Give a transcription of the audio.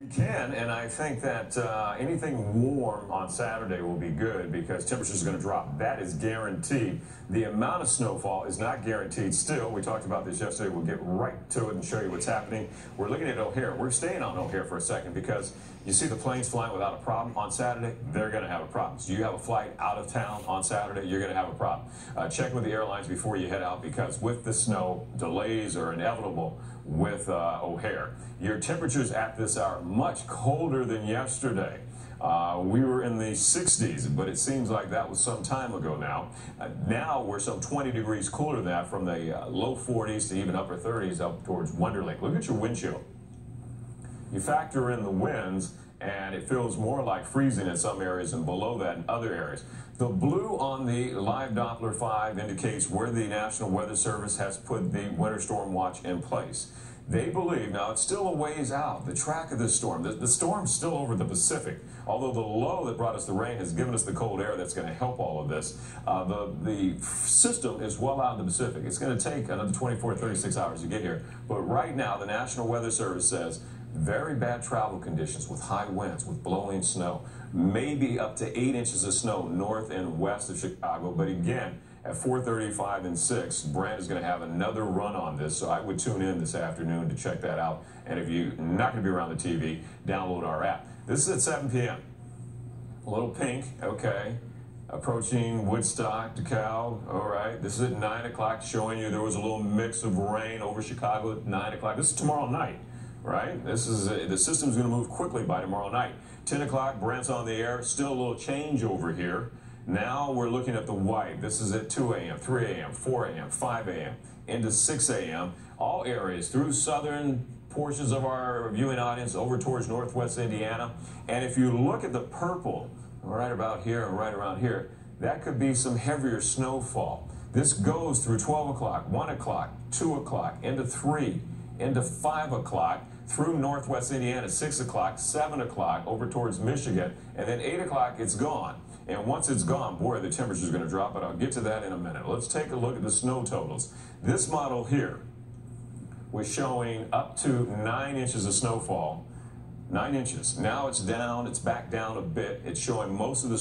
You can, and I think that anything warm on Saturday will be good because temperatures are going to drop. That is guaranteed. The amount of snowfall is not guaranteed still. We talked about this yesterday. We'll get right to it and show you what's happening. We're looking at O'Hare. We're staying on O'Hare for a second because you see the planes flying without a problem on Saturday. They're going to have a problem. So you have a flight out of town on Saturday, you're going to have a problem. Check with the airlines before you head out because with the snow, delays are inevitable with O'Hare. Your temperatures at this hour much colder than yesterday. We were in the 60s, but it seems like that was some time ago now. Now we're some 20 degrees cooler than that, from the low 40s to even upper 30s up towards Wonder Lake. Look at your wind chill. You factor in the winds, and it feels more like freezing in some areas and below that in other areas. The blue on the live Doppler 5 indicates where the National Weather Service has put the winter storm watch in place. They believe, now it's still a ways out, the track of this storm. The storm's still over the Pacific, although the low that brought us the rain has given us the cold air that's going to help all of this. The system is well out in the Pacific. It's going to take another 24 to 36 hours to get here. But right now, the National Weather Service says very bad travel conditions with high winds, with blowing snow, maybe up to 8 inches of snow north and west of Chicago. But again, at 4:35 and 6, Brand is going to have another run on this, so I would tune in this afternoon to check that out. And if you're not going to be around the TV, download our app. This is at 7 p.m. A little pink, okay. Approaching Woodstock, DeKalb, all right. This is at 9 o'clock, showing you there was a little mix of rain over Chicago at 9 o'clock. This is tomorrow night, right? This is the system's going to move quickly by tomorrow night. 10 o'clock, Brandt's on the air. Still a little change over here. Now we're looking at the white. This is at 2 a.m., 3 a.m., 4 a.m., 5 a.m., into 6 a.m. All areas through southern portions of our viewing audience over towards northwest Indiana. And if you look at the purple right about here and right around here, that could be some heavier snowfall. This goes through 12 o'clock, 1 o'clock, 2 o'clock, into 3, into 5 o'clock, through northwest Indiana, 6 o'clock, 7 o'clock, over towards Michigan, and then 8 o'clock, it's gone. And once it's gone, boy, the temperature is going to drop, but I'll get to that in a minute. Let's take a look at the snow totals. This model here was showing up to 9 inches of snowfall. 9 inches. Now it's down, it's back down a bit. It's showing most of the